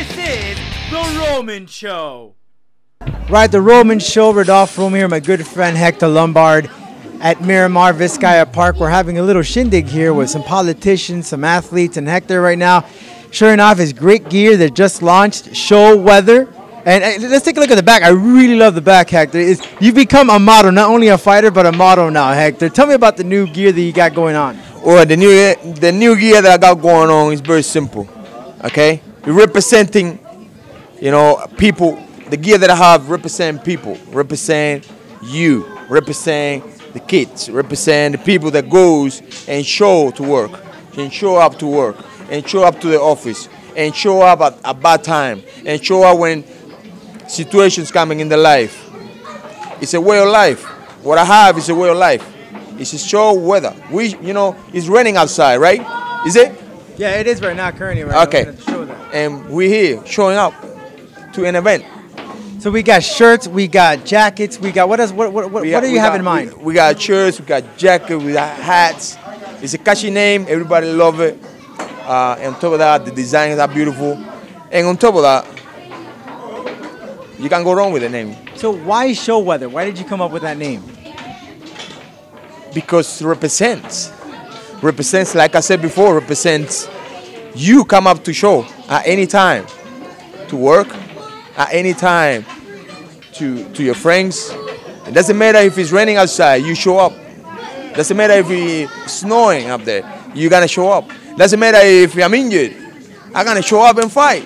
This is The Roman Show. Right, The Roman Show. Rodolph Rome here, my good friend Hector Lombard at Miramar Vizcaya Park. We're having a little shindig here with some politicians, some athletes, and Hector right now showing off his great gear that just launched, Showeather. And let's take a look at the back. I really love the back, Hector. You've become a model, not only a fighter, but a model now, Hector. Tell me about the new gear that you got going on. Well, the new gear that I got going on is very simple, okay? We're representing, you know, people. The gear that I have represent people, represent you, represent the kids, represent the people that goes and show to work, and show up to work, and show up to the office, and show up at a bad time, and show up when situations coming in the life. It's a way of life. What I have is a way of life. It's a show weather. It's raining outside, right? Is it? Yeah, it is right now, currently. Right okay. Now. Show that. And we're here showing up to an event. So we got shirts, we got jackets, we got what else? What do you have in mind? We got shirts, we got jackets, we got hats. It's a catchy name. Everybody love it. And on top of that, the designs are beautiful. And on top of that, you can't go wrong with the name. So why Showeather? Why did you come up with that name? Because it represents, like I said before, represents you come up to show at any time, to work, at any time, to your friends. It doesn't matter if it's raining outside, you show up. Doesn't matter if it's snowing up there, you're gonna show up. Doesn't matter if I'm injured, I'm gonna show up and fight.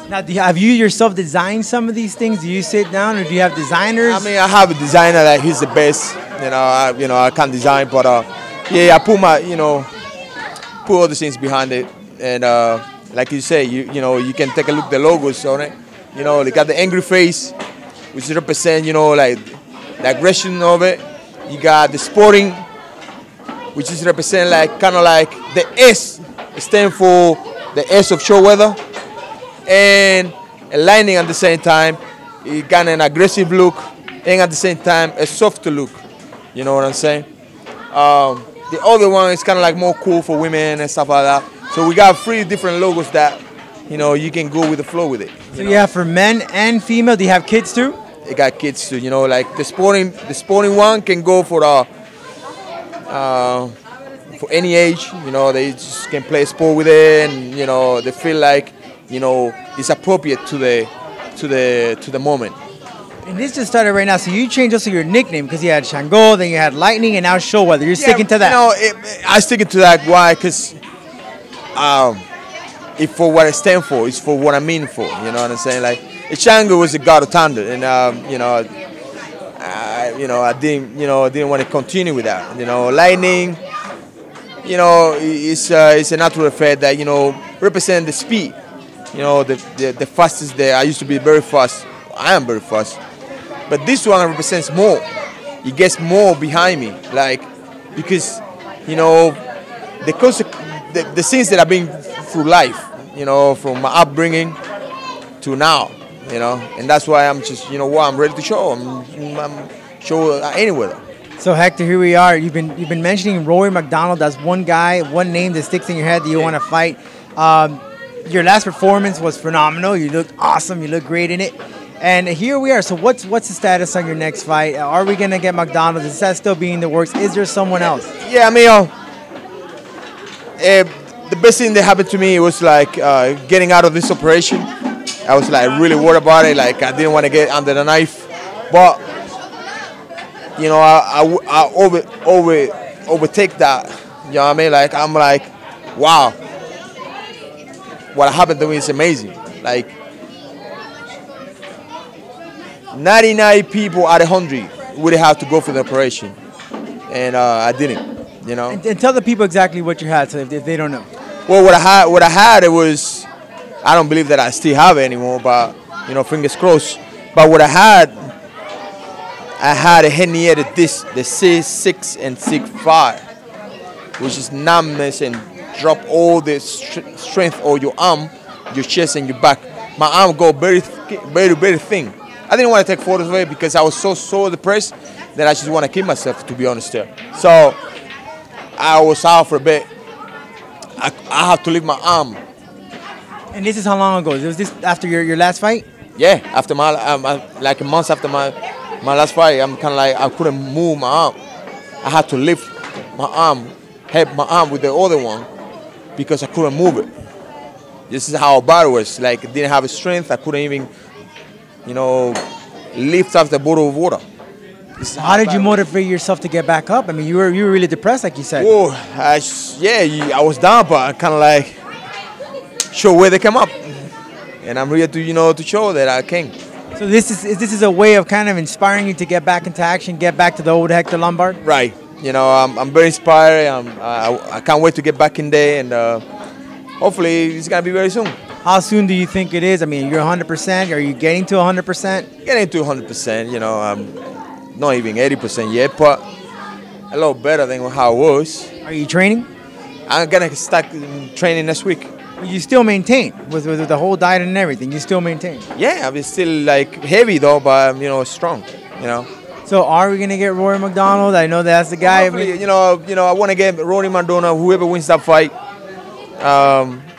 Now, have you yourself designed some of these things? Do you sit down, or do you have designers? I mean, I have a designer that he's the best. I can't design, but yeah, I put put all the things behind it, and like you say, you can take a look at the logos on it. They got the angry face, which represent like the aggression of it. You got the sporting, which is represent kind of like the S, stand for the S of Showeather, and a lining at the same time. You got an aggressive look, and at the same time a softer look. You know what I'm saying? The other one is kind of like more cool for women and stuff like that. So we got 3 different logos that, you can go with the flow with it. So you have for men and female. Do you have kids too? It got kids too. Like the sporting one can go for any age. They just can play sport with it, and they feel like it's appropriate to the moment. And this just started right now, so you changed also your nickname, because you had Shango, then you had Lightning, and now Showeather. You're sticking to that. I stick to that. Why? Because it's for what I stand for. It's for what I mean for. You know what I'm saying? Like, Shango was the god of thunder, and I didn't want to continue with that. Lightning, it's a natural effect that represent the speed. The fastest there. I used to be very fast. I am very fast. But this one represents more. It gets more behind me, because the things that I've been through life, from my upbringing to now, and that's why I'm just, I'm ready to show. I'm show anywhere. So Hector, here we are. You've been mentioning Rory McDonald. That's one guy, one name that sticks in your head that you want to fight. Your last performance was phenomenal. You looked awesome. You looked great in it. And here we are. So what's the status on your next fight? Are we gonna get McDonald? Is that still being in the works? Is there someone else? Yeah, I mean, the best thing that happened to me was getting out of this operation. I was really worried about it. I didn't want to get under the knife, but I overtake that. You know what I mean? I'm wow, what happened to me is amazing. 99 people out of 100 would have to go for the operation, and I didn't. And tell the people exactly what you had, so if they don't know. Well, what I had, it was, I don't believe that I still have it anymore, but fingers crossed. But what I had a herniated disc, the C6 and C5, which is numbness and drop all the strength of your arm, your chest, and your back. My arm go very, very, very thin. I didn't want to take photos of it because I was so depressed that I just want to kill myself, to be honest there. So I was out for a bit. I had to leave my arm And this is how long ago? Was this after your last fight? Yeah, after like a month after my last fight, I'm kind of like I couldn't move my arm. I had to lift my arm, help my arm with the other one because I couldn't move it. This is how bad it was. Like, I didn't have strength. I couldn't even, lift off the bottle of water. How did you motivate yourself to get back up? I mean, you were really depressed, like you said. Oh, I was down, but I kind of like show where they come up, and I'm here to to show that I can. So this is a way of kind of inspiring you to get back into action, get back to the old Hector Lombard. Right. I'm very inspired. I can't wait to get back in there, and hopefully it's gonna be very soon. How soon do you think it is? I mean, you're 100%. Are you getting to 100%? Getting to 100%. I'm not even 80% yet, but a lot better than how it was. Are you training? I'm gonna start training next week. You still maintain with the whole diet and everything. You still maintain. Yeah, I'm still like heavy though, but strong. So are we gonna get Rory McDonald? I know that's the guy. Hopefully, I want to get Rory McDonald. Whoever wins that fight.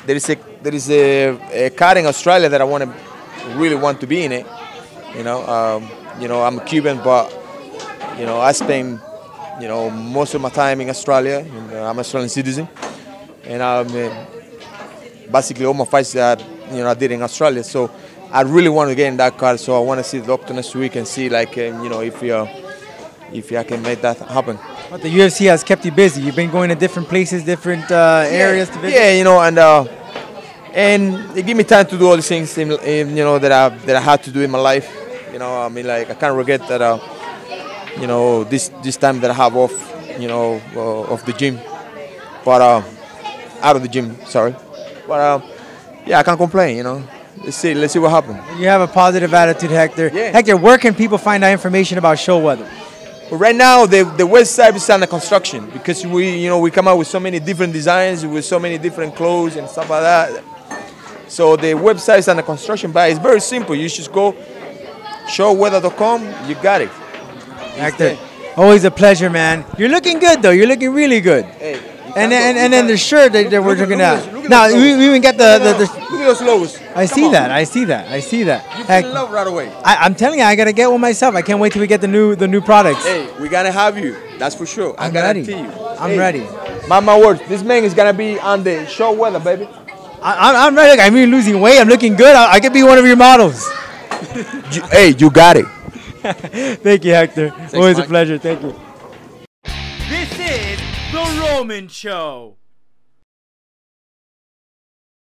There is a card in Australia that I really want to be in it. I'm a Cuban, but I spend most of my time in Australia. I'm an Australian citizen, and basically all my fights that I did in Australia. So I really want to get in that card. So I want to see the doctor next week and see if I can make that happen. But the UFC has kept you busy. You've been going to different places, different areas to visit. Yeah, and it gave me time to do all the things that I had to do in my life. I can't regret that. This time that I have off, off the gym, but out of the gym, sorry. But I can't complain. Let's see what happens. You have a positive attitude, Hector. Yeah. Hector, where can people find out information about Showeather? But right now, the website is under construction because we come out with so many different designs, with so many different clothes and stuff like that. So the website is under construction, but it's very simple. You just go showeather.com. You got it. Hector, always a pleasure, man. You're looking good, though. You're looking really good. Hey, and then the shirt that we're looking at. Now we even get the look at those logos. I see that. You fell in love right away. I'm telling you, I gotta get one myself. I can't wait till we get the new products. Hey, we gotta have you. That's for sure. I guarantee you. I'm ready. Mark my words. This man is gonna be on the Showeather, baby. I'm ready. I'm even losing weight. I'm looking good. I could be one of your models. You got it. Thank you, Hector. Thanks, always Mike. a pleasure. Thank you. This is The Roman Show.